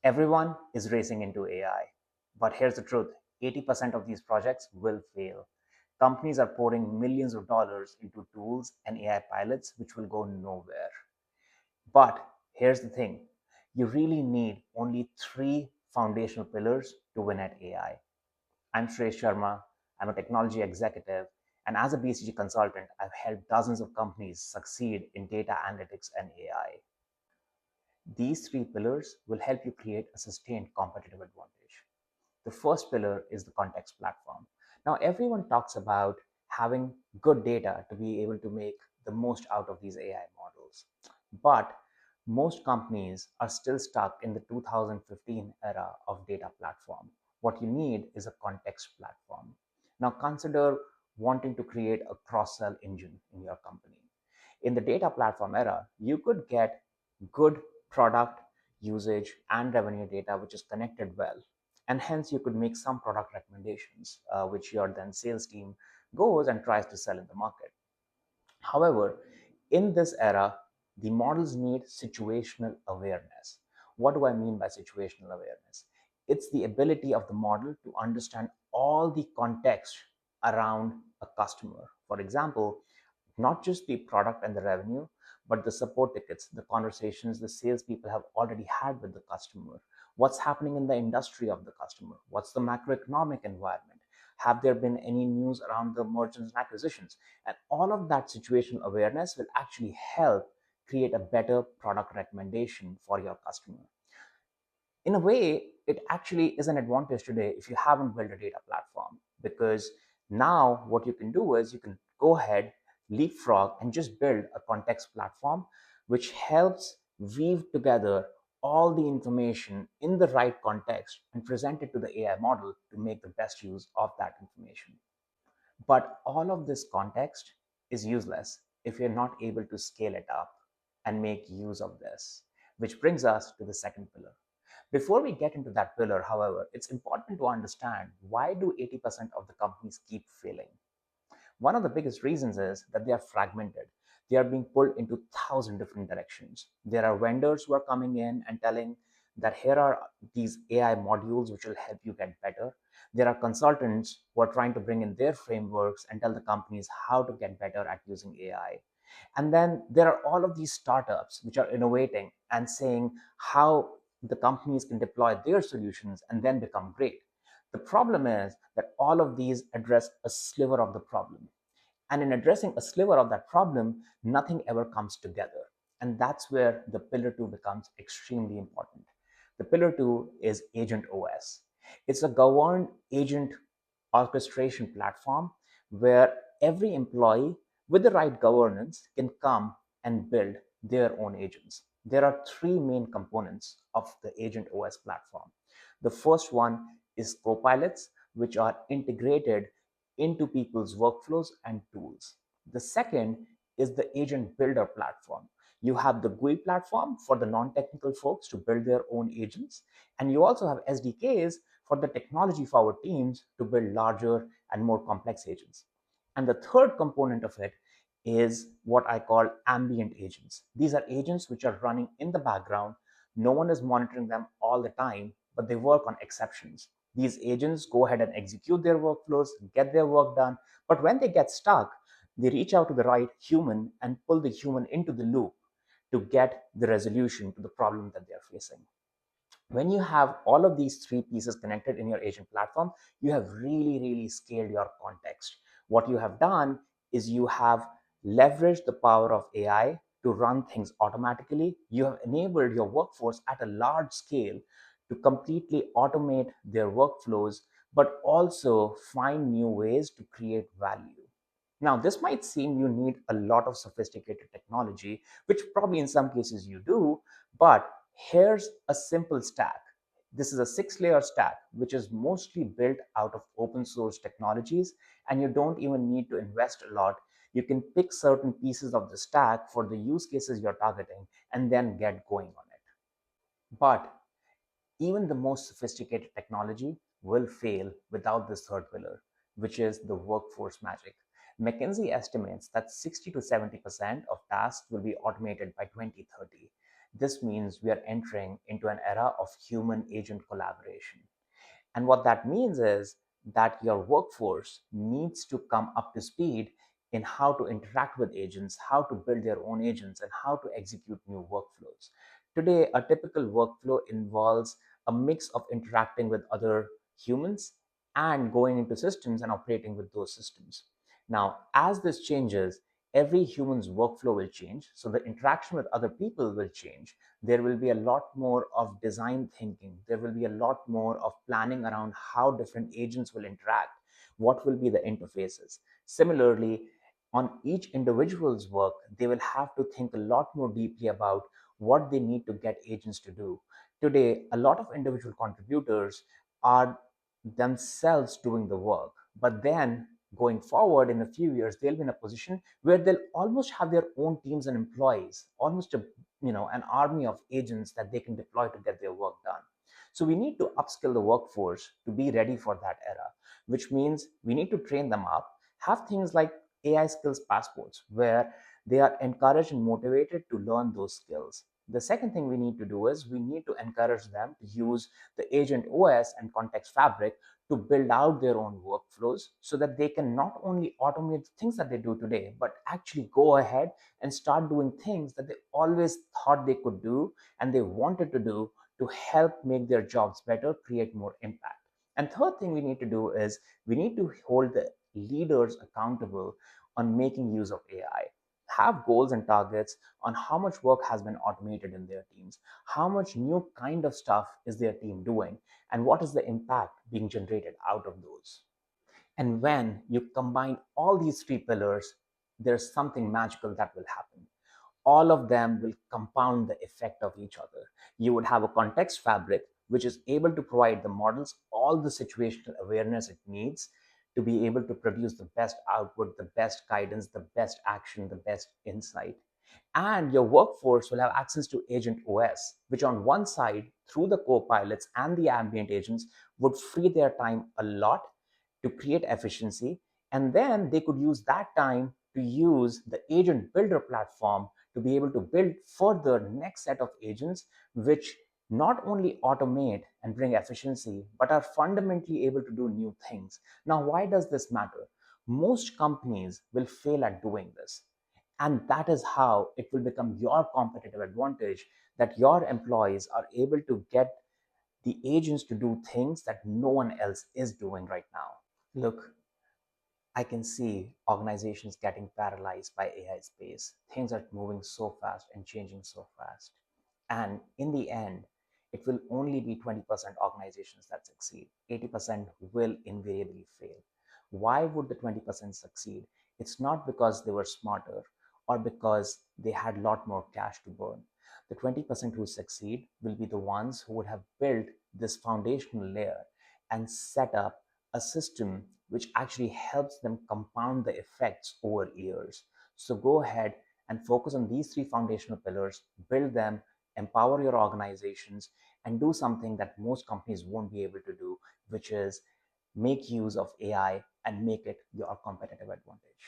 Everyone is racing into AI. But here's the truth, 80% of these projects will fail. Companies are pouring millions of dollars into tools and AI pilots, which will go nowhere. But here's the thing, you really need only three foundational pillars to win at AI. I'm Shrey Sharma. I'm a technology executive. And as a BCG consultant, I've helped dozens of companies succeed in data analytics and AI. These three pillars will help you create a sustained competitive advantage. The first pillar is the context platform. Now, everyone talks about having good data to be able to make the most out of these AI models. But most companies are still stuck in the 2015 era of data platform. What you need is a context platform. Now, consider wanting to create a cross sell engine in your company. In the data platform era, you could get good product usage and revenue data which is connected well, and hence you could make some product recommendations which your then sales team goes and tries to sell in the market. However, in this era, the models need situational awareness. What do I mean by situational awareness? It's the ability of the model to understand all the context around a customer. For example, not just the product and the revenue, but the support tickets, the conversations the salespeople have already had with the customer. What's happening in the industry of the customer? What's the macroeconomic environment? Have there been any news around the mergers and acquisitions? And all of that situational awareness will actually help create a better product recommendation for your customer. In a way, it actually is an advantage today if you haven't built a data platform, because now what you can do is you can go ahead, leapfrog, and just build a context platform which helps weave together all the information in the right context and present it to the AI model to make the best use of that information. But all of this context is useless if you're not able to scale it up and make use of this, which brings us to the second pillar. Before we get into that pillar, however, it's important to understand, why do 80% of the companies keep failing? One of the biggest reasons is that they are fragmented. They are being pulled into 1,000 different directions. There are vendors who are coming in and telling that here are these AI modules which will help you get better. There are consultants who are trying to bring in their frameworks and tell the companies how to get better at using AI. And then there are all of these startups which are innovating and saying how the companies can deploy their solutions and then become great. The problem is that all of these address a sliver of the problem. And in addressing a sliver of that problem, nothing ever comes together. And that's where the pillar two becomes extremely important. The pillar two is Agent OS. It's a governed agent orchestration platform where every employee with the right governance can come and build their own agents. There are three main components of the Agent OS platform. The first one is copilots, which are integrated into people's workflows and tools. The second is the agent builder platform. You have the GUI platform for the non-technical folks to build their own agents, and you also have SDKs for the technology forward teams to build larger and more complex agents. And the third component of it is what I call ambient agents. These are agents which are running in the background. No one is monitoring them all the time, but they work on exceptions. These agents go ahead and execute their workflows, get their work done, but when they get stuck, they reach out to the right human and pull the human into the loop to get the resolution to the problem that they're facing. When you have all of these three pieces connected in your agent platform, you have really scaled your context. What you have done is you have leveraged the power of AI to run things automatically. You have enabled your workforce at a large scale to completely automate their workflows, but also find new ways to create value. Now, this might seem you need a lot of sophisticated technology, which probably in some cases you do, but here's a simple stack. This is a 6-layer stack, which is mostly built out of open source technologies, and you don't even need to invest a lot. You can pick certain pieces of the stack for the use cases you're targeting and then get going on it. But even the most sophisticated technology will fail without this third pillar, which is the workforce magic. McKinsey estimates that 60 to 70% of tasks will be automated by 2030. This means we are entering into an era of human agent collaboration. And what that means is that your workforce needs to come up to speed in how to interact with agents, how to build their own agents, and how to execute new workflows. Today, a typical workflow involves a mix of interacting with other humans and going into systems and operating with those systems. Now, as this changes, every human's workflow will change. So the interaction with other people will change. There will be a lot more of design thinking. There will be a lot more of planning around how different agents will interact, what will be the interfaces. Similarly, on each individual's work, they will have to think a lot more deeply about what they need to get agents to do. Today, a lot of individual contributors are themselves doing the work, but then going forward in a few years, they'll be in a position where they'll almost have their own teams and employees, almost a an army of agents that they can deploy to get their work done. So we need to upskill the workforce to be ready for that era, which means we need to train them up, have things like AI skills passports where they are encouraged and motivated to learn those skills. The second thing we need to do is we need to encourage them to use the agent OS and context fabric to build out their own workflows so that they can not only automate things that they do today, but actually go ahead and start doing things that they always thought they could do and they wanted to do to help make their jobs better, create more impact. And third thing we need to do is we need to hold the leaders accountable on making use of AI. Have goals and targets on how much work has been automated in their teams, how much new kind of stuff is their team doing, and what is the impact being generated out of those. And when you combine all these three pillars, there's something magical that will happen. All of them will compound the effect of each other. You would have a context fabric which is able to provide the models all the situational awareness it needs to be able to produce the best output, the best guidance, the best action, the best insight. And your workforce will have access to Agent OS, which on one side, through the co-pilots and the ambient agents, would free their time a lot to create efficiency. And then they could use that time to use the agent builder platform to be able to build further next set of agents, which not only automate and bring efficiency, but are fundamentally able to do new things. Now, why does this matter? Most companies will fail at doing this. And that is how it will become your competitive advantage that your employees are able to get the agents to do things that no one else is doing right now. Look, I can see organizations getting paralyzed by AI space. Things are moving so fast and changing so fast. And in the end, it will only be 20% organizations that succeed. 80% will invariably fail. Why would the 20% succeed? It's not because they were smarter or because they had a lot more cash to burn. The 20% who succeed will be the ones who would have built this foundational layer and set up a system which actually helps them compound the effects over years. So go ahead and focus on these three foundational pillars, build them, empower your organizations, and do something that most companies won't be able to do, which is make use of AI and make it your competitive advantage.